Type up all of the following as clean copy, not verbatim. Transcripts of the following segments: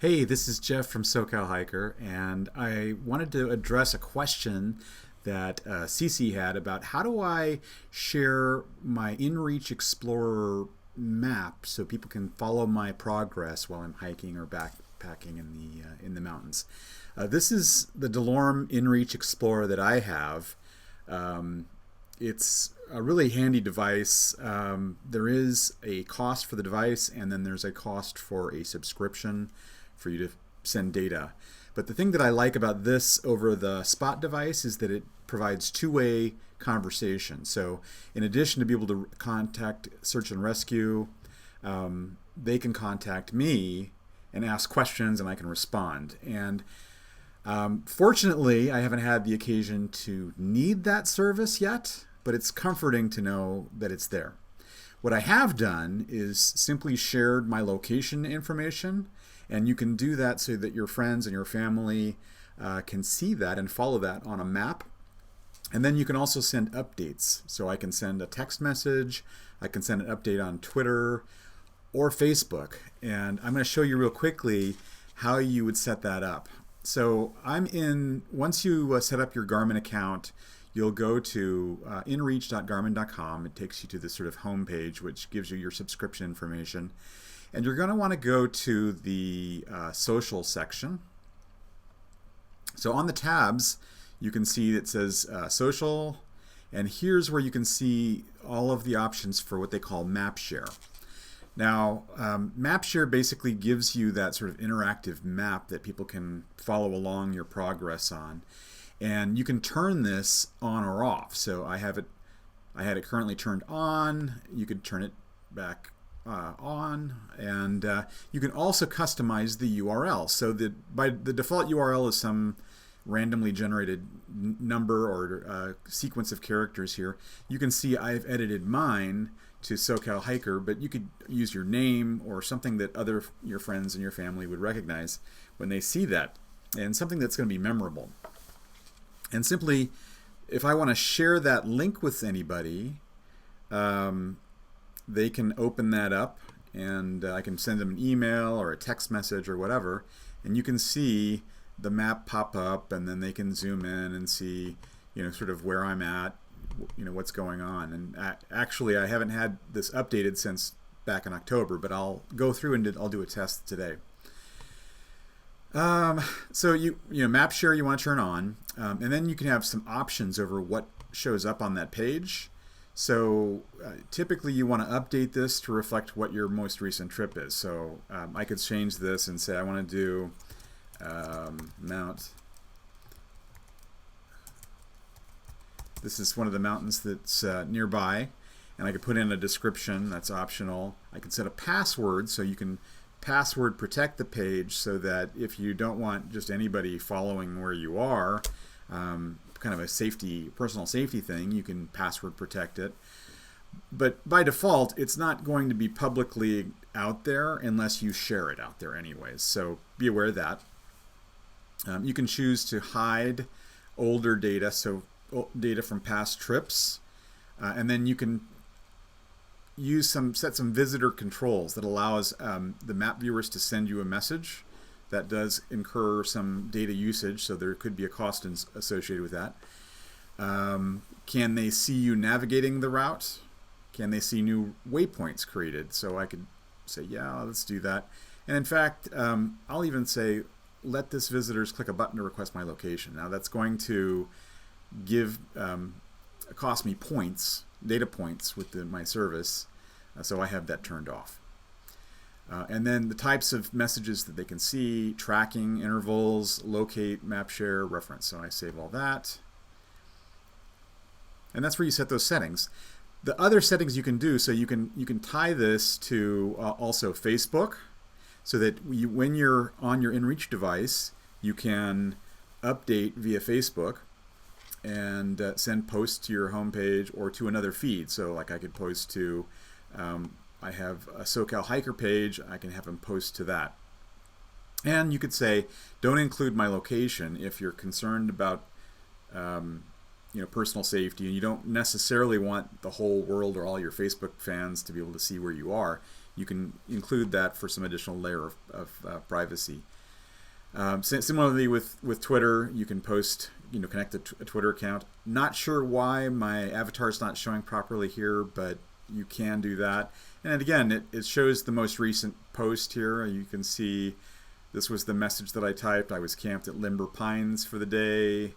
Hey, this is Jeff from SoCal Hiker, and I wanted to address a question that Cece had about how do I share my InReach Explorer map so people can follow my progress while I'm hiking or backpacking in the mountains. This is the Delorme inReach Explorer that I have. Um, it's a really handy device. There is a cost for the device, and then there's a cost for a subscription for you to send data. But the thing that I like about this over the Spot device is that it provides two-way conversation. So in addition to be able to contact search and rescue, they can contact me and ask questions and I can respond. And fortunately, I haven't had the occasion to need that service yet, but it's comforting to know that it's there. What I have done is simply shared my location information, and you can do that so that your friends and your family can see that and follow that on a map. And then you can also send updates. So I can send a text message, I can send an update on Twitter or Facebook. And I'm going to show you real quickly how you would set that up. So once you set up your Garmin account, you'll go to inreach.garmin.com. It takes you to this sort of home page, which gives you your subscription information. And you're going to want to go to the social section. So on the tabs, you can see it says social, and here's where you can see all of the options for what they call map share. Now, map share basically gives you that sort of interactive map that people can follow along your progress on. And you can turn this on or off. So I had it currently turned on. You could turn it back on, and you can also customize the URL. So by the default URL is some randomly generated number or sequence of characters here. You can see I've edited mine to SoCal Hiker, but you could use your name or something that your friends and your family would recognize when they see that, and something that's going to be memorable. And simply, if I want to share that link with anybody, they can open that up, and I can send them an email or a text message or whatever, and you can see the map pop up, and then they can zoom in and see, sort of where I'm at, what's going on. And actually, I haven't had this updated since back in October, but I'll go through and I'll do a test today. So map share you want to turn on, and then you can have some options over what shows up on that page. So typically you want to update this to reflect what your most recent trip is. So I could change this and say I want to do Mount. This is one of the mountains that's nearby, and I could put in a description. That's optional. I can set a password, so you can password protect the page so that if you don't want just anybody following where you are, kind of a personal safety thing, you can password protect it. But by default, it's not going to be publicly out there unless you share it out there anyways. So be aware of that. You can choose to hide older data, so data from past trips, and then you can set some visitor controls that allows the map viewers to send you a message. That does incur some data usage, so there could be a cost associated with that. Can they see you navigating the route? Can they see new waypoints created? So I could say, yeah, let's do that. And in fact, I'll even say, let this visitors click a button to request my location. Now that's going to cost me points, data points with my service, so I have that turned off. And then the types of messages that they can see: tracking, intervals, locate, map share, reference. So I save all that. And that's where you set those settings. The other settings you can do, so you can tie this to also Facebook, so that when you're on your InReach device, you can update via Facebook and send posts to your homepage or to another feed. So like I could post to I have a SoCal Hiker page, I can have them post to that. And you could say, don't include my location if you're concerned about personal safety, and you don't necessarily want the whole world or all your Facebook fans to be able to see where you are. you can include that for some additional layer of privacy. Similarly with Twitter, you can post, connect a Twitter account. Not sure why my avatar is not showing properly here, but you can do that. And again, it shows the most recent post here. You can see this was the message that I typed. I was camped at Limber Pines for the day.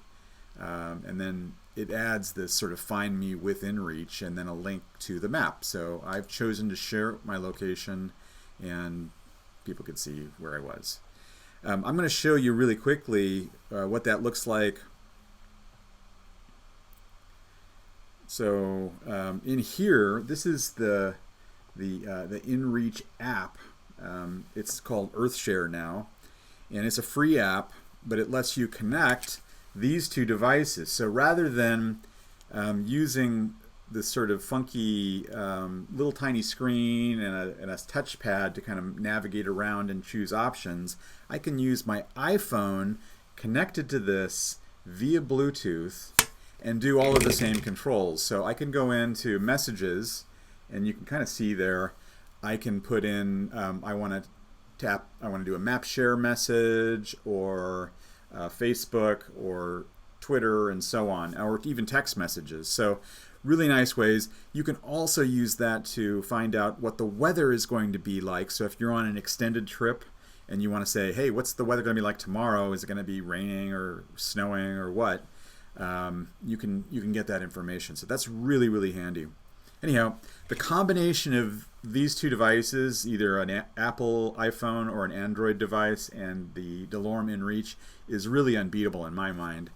And then it adds this sort of find me with InReach and then a link to the map. So I've chosen to share my location and people could see where I was. I'm going to show you really quickly what that looks like. So in here, this is the InReach app. It's called EarthShare now, and it's a free app, but it lets you connect these two devices. So rather than using this sort of funky little tiny screen and a touchpad to kind of navigate around and choose options, I can use my iPhone connected to this via Bluetooth and do all of the same controls. So I can go into messages, and you can kind of see there, I can put in, I want to do a map share message, or Facebook, or Twitter, and so on, or even text messages. So really nice ways. You can also use that to find out what the weather is going to be like. So if you're on an extended trip and you want to say, hey, what's the weather going to be like tomorrow? Is it going to be raining or snowing or what? You can get that information. So that's really, really handy. Anyhow, the combination of these two devices, either an Apple iPhone or an Android device, and the Delorme inReach is really unbeatable in my mind.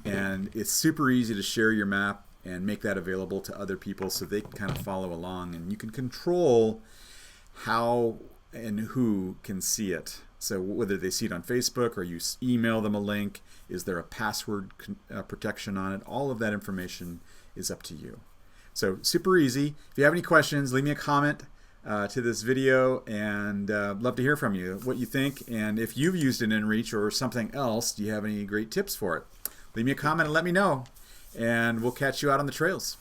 And it's super easy to share your map and make that available to other people so they can kind of follow along, and you can control how and who can see it. So whether they see it on Facebook or you email them a link, is there a password protection on it? All of that information is up to you. So super easy. If you have any questions, leave me a comment to this video, and love to hear from you, what you think, and if you've used an InReach or something else, do you have any great tips for it? Leave me a comment and let me know, and we'll catch you out on the trails.